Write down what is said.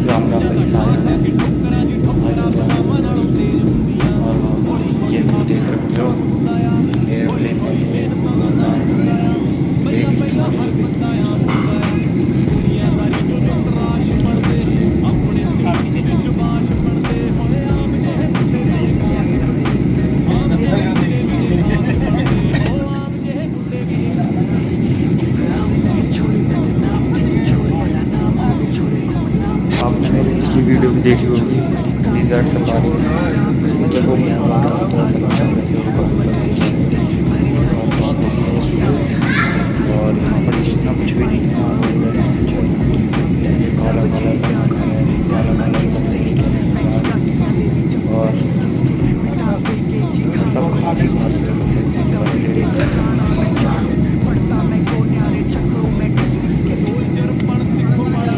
राम राम भाई साहब। और ये भी देख सकते हो एयरप्लेन कैसे होता है, आपने मेरी पिछली वीडियो भी देखी होगी डिज़र्ट सफारी, उसमें जब वो मैं हुआ था थोड़ा सा नुकसान वैसे और यहाँ पर इतना कुछ भी नहीं था।